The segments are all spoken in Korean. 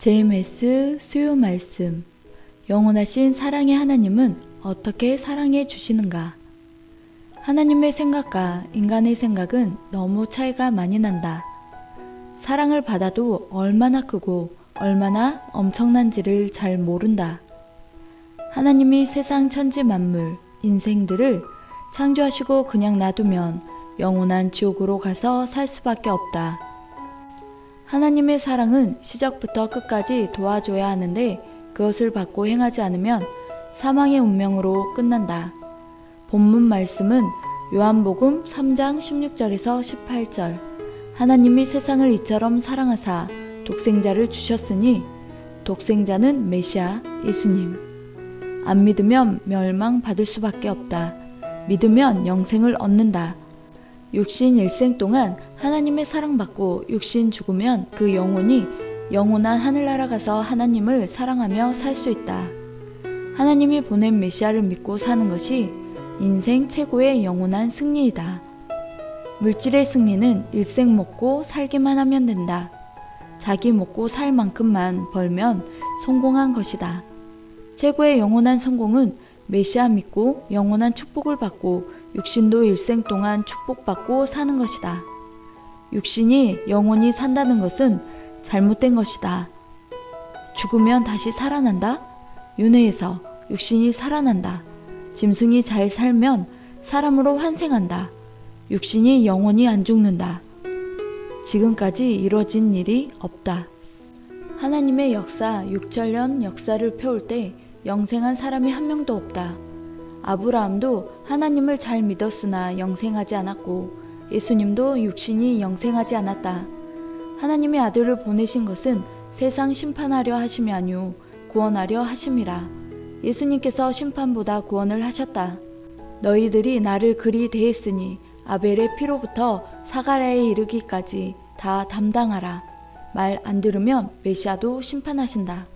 JMS 수요 말씀. 영원하신 사랑의 하나님은 어떻게 사랑해 주시는가? 하나님의 생각과 인간의 생각은 너무 차이가 많이 난다. 사랑을 받아도 얼마나 크고 얼마나 엄청난지를 잘 모른다. 하나님이 세상 천지 만물, 인생들을 창조하시고 그냥 놔두면 영원한 지옥으로 가서 살 수밖에 없다. 하나님의 사랑은 시작부터 끝까지 도와줘야 하는데 그것을 받고 행하지 않으면 사망의 운명으로 끝난다. 본문 말씀은 요한복음 3장 16절에서 18절. 하나님이 세상을 이처럼 사랑하사 독생자를 주셨으니 독생자는 메시아 예수님. 안 믿으면 멸망받을 수밖에 없다. 믿으면 영생을 얻는다. 육신 일생 동안 하나님의 사랑받고 육신 죽으면 그 영혼이 영원한 하늘나라 가서 하나님을 사랑하며 살 수 있다. 하나님이 보낸 메시아를 믿고 사는 것이 인생 최고의 영원한 승리이다. 물질의 승리는 일생 먹고 살기만 하면 된다. 자기 먹고 살 만큼만 벌면 성공한 것이다. 최고의 영원한 성공은 메시아 믿고 영원한 축복을 받고 육신도 일생 동안 축복받고 사는 것이다. 육신이 영원히 산다는 것은 잘못된 것이다. 죽으면 다시 살아난다? 윤회에서 육신이 살아난다. 짐승이 잘 살면 사람으로 환생한다. 육신이 영원히 안 죽는다. 지금까지 이뤄진 일이 없다. 하나님의 역사 6천년 역사를 펴올 때 영생한 사람이 한 명도 없다. 아브라함도 하나님을 잘 믿었으나 영생하지 않았고 예수님도 육신이 영생하지 않았다. 하나님의 아들을 보내신 것은 세상 심판하려 하심이 아니오 구원하려 하심이라. 예수님께서 심판보다 구원을 하셨다. 너희들이 나를 그리 대했으니 아벨의 피로부터 사가랴에 이르기까지 다 담당하라. 말 안 들으면 메시아도 심판하신다.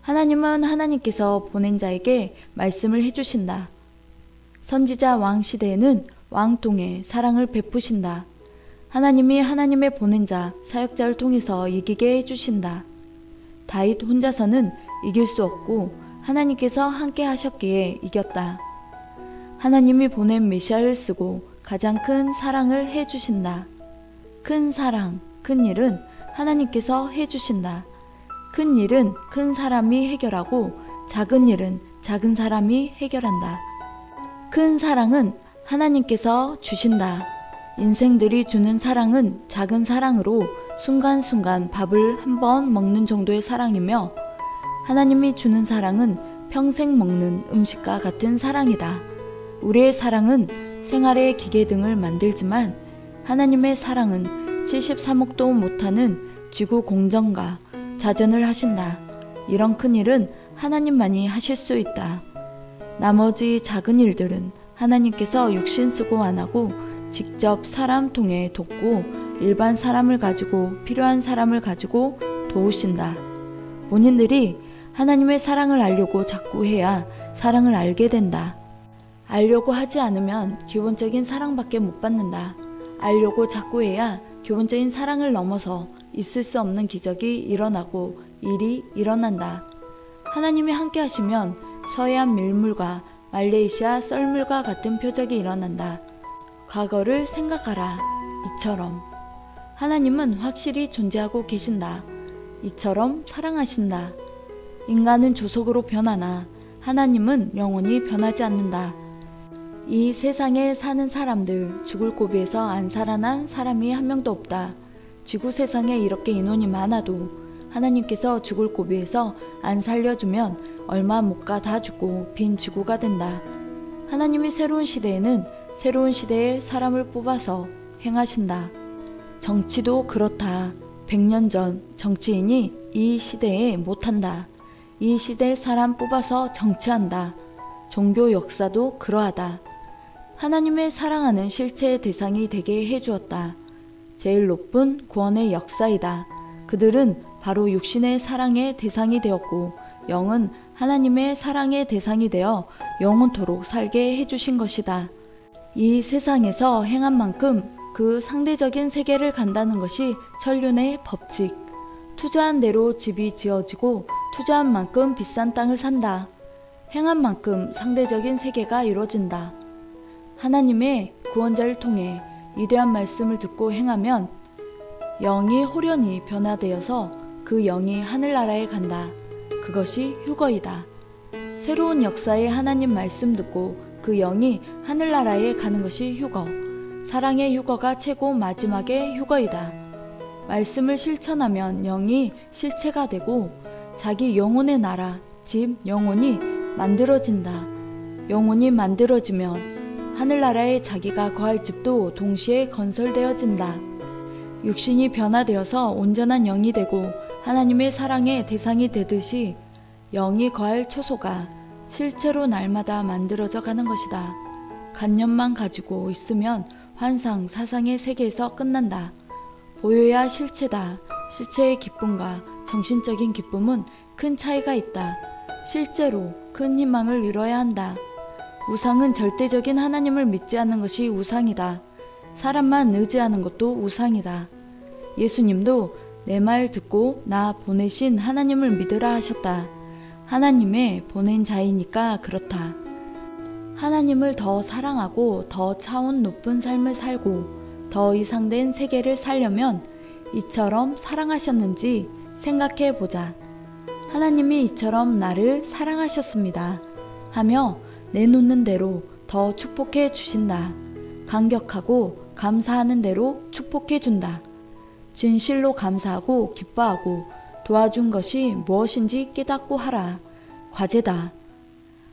하나님은 하나님께서 보낸 자에게 말씀을 해주신다. 선지자 왕 시대에는 왕 통해 사랑을 베푸신다. 하나님이 하나님의 보낸 자 사역자를 통해서 이기게 해주신다. 다윗 혼자서는 이길 수 없고 하나님께서 함께 하셨기에 이겼다. 하나님이 보낸 메시아를 쓰고 가장 큰 사랑을 해주신다. 큰 사랑, 큰 일은 하나님께서 해주신다. 큰 일은 큰 사람이 해결하고 작은 일은 작은 사람이 해결한다. 큰 사랑은 하나님께서 주신다. 인생들이 주는 사랑은 작은 사랑으로 순간순간 밥을 한 번 먹는 정도의 사랑이며 하나님이 주는 사랑은 평생 먹는 음식과 같은 사랑이다. 우리의 사랑은 생활의 기계 등을 만들지만 하나님의 사랑은 73억도 못하는 지구 공정과 자전을 하신다. 이런 큰 일은 하나님만이 하실 수 있다. 나머지 작은 일들은 하나님께서 육신 쓰고 안 하고 직접 사람 통해 돕고 일반 사람을 가지고 필요한 사람을 가지고 도우신다. 본인들이 하나님의 사랑을 알려고 자꾸 해야 사랑을 알게 된다. 알려고 하지 않으면 기본적인 사랑밖에 못 받는다. 알려고 자꾸 해야 기본적인 사랑을 넘어서 있을 수 없는 기적이 일어나고 일이 일어난다. 하나님이 함께 하시면 서해안 밀물과 말레이시아 썰물과 같은 표적이 일어난다. 과거를 생각하라. 이처럼 하나님은 확실히 존재하고 계신다. 이처럼 사랑하신다. 인간은 조속으로 변하나 하나님은 영원히 변하지 않는다. 이 세상에 사는 사람들 죽을 고비에서 안 살아난 사람이 한 명도 없다. 지구 세상에 이렇게 인원이 많아도 하나님께서 죽을 고비에서 안 살려주면 얼마 못 가 다 죽고 빈 지구가 된다. 하나님이 새로운 시대에는 새로운 시대에 사람을 뽑아서 행하신다. 정치도 그렇다. 100년 전 정치인이 이 시대에 못한다. 이 시대에 사람 뽑아서 정치한다. 종교 역사도 그러하다. 하나님의 사랑하는 실체의 대상이 되게 해주었다. 제일 높은 구원의 역사이다. 그들은 바로 육신의 사랑의 대상이 되었고 영은 하나님의 사랑의 대상이 되어 영원토록 살게 해주신 것이다. 이 세상에서 행한 만큼 그 상대적인 세계를 간다는 것이 천륜의 법칙. 투자한 대로 집이 지어지고 투자한 만큼 비싼 땅을 산다. 행한 만큼 상대적인 세계가 이루어진다. 하나님의 구원자를 통해 위대한 말씀을 듣고 행하면 영이 호련히 변화되어서 그 영이 하늘나라에 간다. 그것이 휴거이다. 새로운 역사의 하나님 말씀 듣고 그 영이 하늘나라에 가는 것이 휴거. 사랑의 휴거가 최고 마지막의 휴거이다. 말씀을 실천하면 영이 실체가 되고 자기 영혼의 나라, 집 영혼이 만들어진다. 영혼이 만들어지면 하늘나라에 자기가 거할 집도 동시에 건설되어진다. 육신이 변화되어서 온전한 영이 되고 하나님의 사랑의 대상이 되듯이 영이 거할 초소가 실제로 날마다 만들어져 가는 것이다. 관념만 가지고 있으면 환상, 사상의 세계에서 끝난다. 보여야 실체다. 실체의 기쁨과 정신적인 기쁨은 큰 차이가 있다. 실제로 큰 희망을 이뤄야 한다. 우상은 절대적인 하나님을 믿지 않는 것이 우상이다. 사람만 의지하는 것도 우상이다. 예수님도 내 말 듣고 나 보내신 하나님을 믿으라 하셨다. 하나님의 보낸 자이니까 그렇다. 하나님을 더 사랑하고 더 차원 높은 삶을 살고 더 이상된 세계를 살려면 이처럼 사랑하셨는지 생각해 보자. 하나님이 이처럼 나를 사랑하셨습니다 하며 내놓는 대로 더 축복해 주신다. 감격하고 감사하는 대로 축복해 준다. 진실로 감사하고 기뻐하고 도와준 것이 무엇인지 깨닫고 하라. 과제다.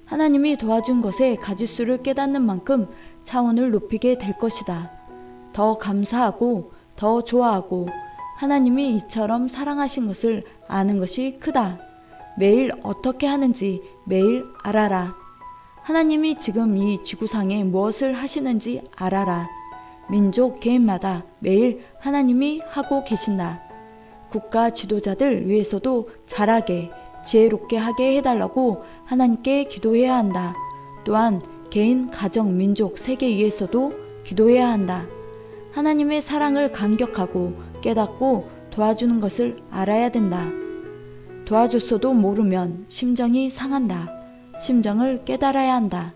하나님이 도와준 것의 가짓수를 깨닫는 만큼 차원을 높이게 될 것이다. 더 감사하고 더 좋아하고 하나님이 이처럼 사랑하신 것을 아는 것이 크다. 매일 어떻게 하는지 매일 알아라. 하나님이 지금 이 지구상에 무엇을 하시는지 알아라. 민족 개인마다 매일 하나님이 하고 계신다. 국가 지도자들 위해서도 잘하게 지혜롭게 하게 해달라고 하나님께 기도해야 한다. 또한 개인, 가정, 민족, 세계 위해서도 기도해야 한다. 하나님의 사랑을 감격하고 깨닫고 도와주는 것을 알아야 된다. 도와줬어도 모르면 심정이 상한다. 심정을 깨달아야 한다.